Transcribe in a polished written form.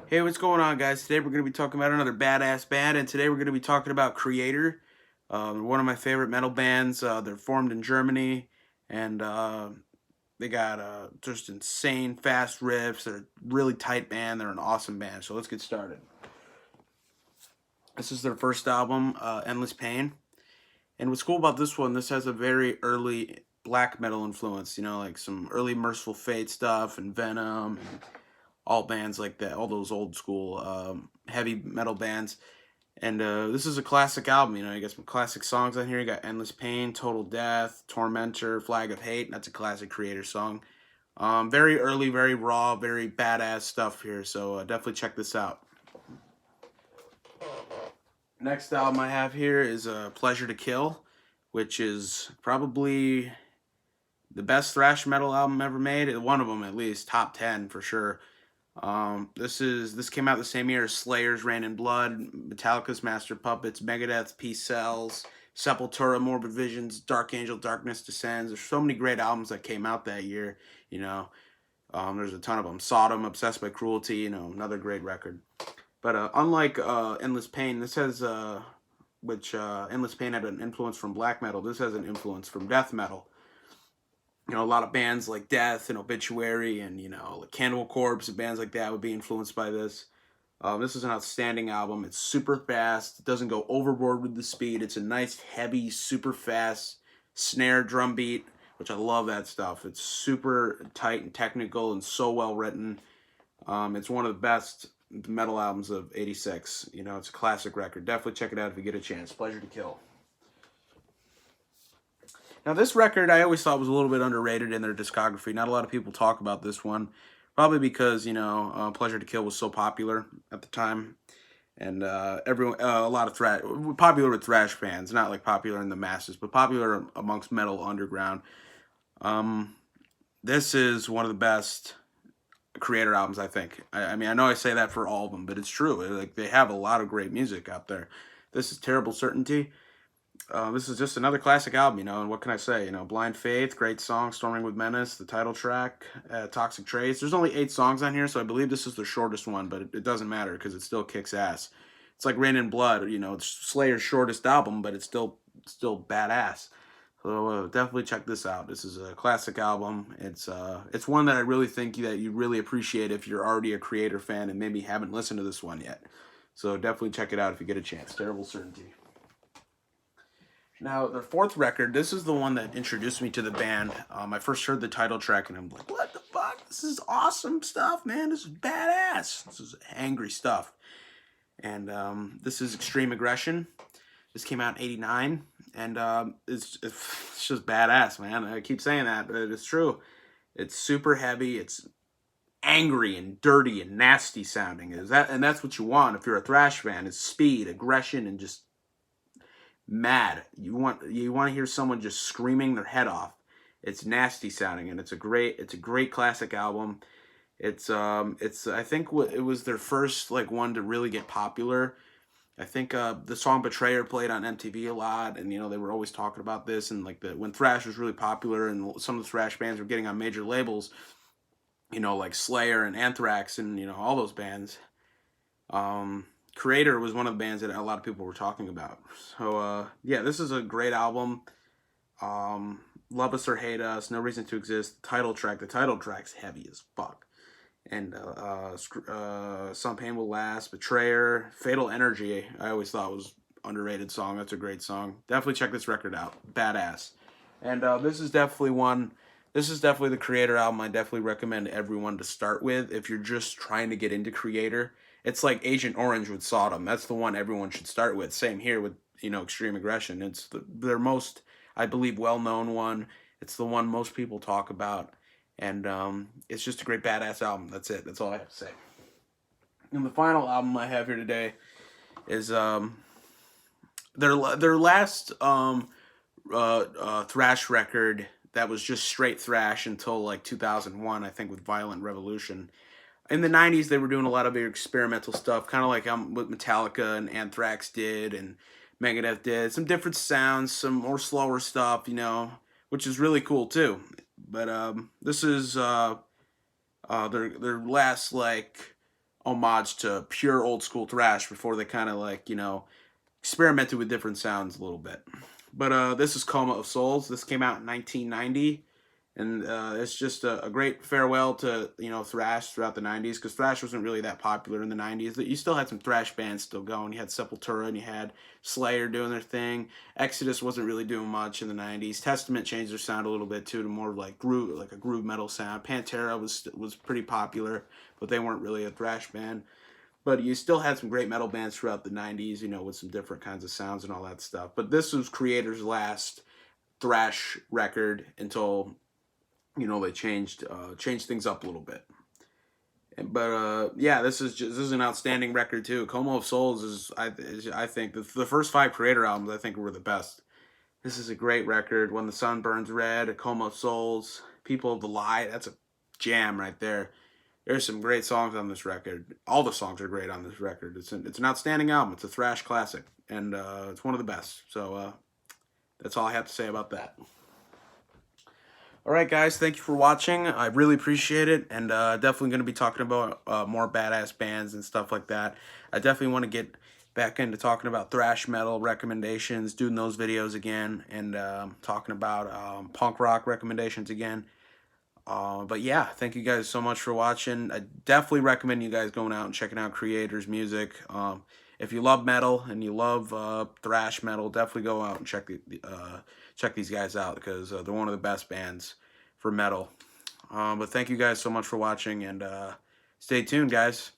Hey, what's going on, guys? Today we're going to be talking about another badass band, and today we're going to be talking about Kreator. They're one of my favorite metal bands. They're formed in Germany, and they got just insane fast riffs. They're a really tight band. They're an awesome band. So let's get started. This is their first album, Endless Pain. And what's cool about this one, this has a very early black metal influence. You know, like some early Merciful Fate stuff and Venom and all bands like that, all those old school heavy metal bands. And this is a classic album. You know, you got some classic songs on here. You got Endless Pain, Total Death, Tormentor, Flag of Hate. That's a classic Kreator song. Very early, very raw, very badass stuff here. So definitely check this out. Next album I have here is Pleasure to Kill, which is probably the best thrash metal album ever made. One of them, at least, top 10 for sure. This came out the same year as Slayer's Rain in Blood, Metallica's Master Puppets, Megadeth's Peace Cells, Sepultura, Morbid Visions, Dark Angel, Darkness Descends. There's so many great albums that came out that year. You know, there's a ton of them. Sodom, Obsessed by Cruelty. You know, another great record. But unlike Endless Pain, this has Endless Pain had an influence from black metal. This has an influence from death metal. You know, a lot of bands like Death and Obituary and, you know, like Cannibal Corpse and bands like that would be influenced by this. This is an outstanding album. It's super fast. It doesn't go overboard with the speed. It's a nice, heavy, super fast snare drum beat, which I love that stuff. It's super tight and technical and so well written. It's one of the best metal albums of '86. You know, it's a classic record. Definitely check it out if you get a chance. Pleasure to Kill. Now, this record I always thought was a little bit underrated in their discography. Not a lot of people talk about this one, probably because, you know, Pleasure to Kill was so popular at the time, and everyone, a lot of thrash, popular with thrash fans, not like popular in the masses, but popular amongst metal underground. This is one of the best Kreator albums, I think. I mean, I know I say that for all of them, but it's true. Like, they have a lot of great music out there. This is Terrible Certainty. This is just another classic album, you know, and what can I say? You know, Blind Faith, great song, Storming with Menace, the title track, Toxic Trace. There's only 8 songs on here, so I believe this is the shortest one, but it doesn't matter because it still kicks ass. It's like Rain in Blood, you know, it's Slayer's shortest album, but it's still badass. So definitely check this out. This is a classic album. It's one that I really think that you really appreciate if you're already a Kreator fan and maybe haven't listened to this one yet. So definitely check it out if you get a chance. Terrible Certainty. Now, their fourth record, this is the one that introduced me to the band. I first heard the title track and I'm like, what the fuck? This is awesome stuff, man. This is badass. This is angry stuff. And this is Extreme Aggression. This came out in '89. And it's just badass, man. I keep saying that, but it's true. It's super heavy. It's angry and dirty and nasty sounding. And that's what you want if you're a thrash fan, is speed, aggression, and just mad. You want to hear someone just screaming their head off. It's nasty sounding, and it's a great classic album. It's I think it was their first like one to really get popular. I think the song Betrayer played on MTV a lot, and you know they were always talking about this, and like when thrash was really popular and some of the thrash bands were getting on major labels, you know, like Slayer and Anthrax and, you know, all those bands. Kreator was one of the bands that a lot of people were talking about. So, yeah, this is a great album. Love Us or Hate Us, No Reason to Exist, the title track's heavy as fuck. And Some Pain Will Last, Betrayer, Fatal Energy, I always thought was underrated song. That's a great song. Definitely check this record out. Badass. And this is definitely the Kreator album I definitely recommend everyone to start with if you're just trying to get into Kreator. It's like Agent Orange with Sodom. That's the one everyone should start with. Same here with, you know, Extreme Aggression. It's their most, I believe, well-known one. It's the one most people talk about. And it's just a great badass album. That's it. That's all I have to say. And the final album I have here today is their last thrash record that was just straight thrash until like 2001, I think, with Violent Revolution. In the '90s, they were doing a lot of experimental stuff, kind of like what Metallica and Anthrax did and Megadeth did. Some different sounds, some more slower stuff, you know, which is really cool too. But this is their last like homage to pure old school thrash before they kind of like, you know, experimented with different sounds a little bit. But this is Koma of Souls. This came out in 1990. And it's just a great farewell to, you know, thrash throughout the 90s, because thrash wasn't really that popular in the 90s. You still had some thrash bands still going. You had Sepultura and you had Slayer doing their thing. Exodus wasn't really doing much in the 90s. Testament changed their sound a little bit too to more like groove, like a groove metal sound. Pantera was pretty popular, but they weren't really a thrash band. But you still had some great metal bands throughout the 90s, you know, with some different kinds of sounds and all that stuff. But this was Kreator's last thrash record until, you know, they changed things up a little bit. But yeah, this is an outstanding record too. Koma of Souls is I think the first 5 Kreator albums I think were the best. This is a great record. When the Sun Burns Red, A Koma of Souls, People of the Light, that's a jam right there. There's some great songs on this record. All the songs are great on this record. It's an outstanding album. It's a thrash classic, and it's one of the best. So that's all I have to say about that. Alright guys, thank you for watching. I really appreciate it, and definitely going to be talking about more badass bands and stuff like that. I definitely want to get back into talking about thrash metal recommendations, doing those videos again, and talking about punk rock recommendations again. But yeah, thank you guys so much for watching. I definitely recommend you guys going out and checking out Kreator's music. If you love metal and you love thrash metal, definitely go out and check these guys out, because they're one of the best bands for metal. But thank you guys so much for watching, and stay tuned, guys.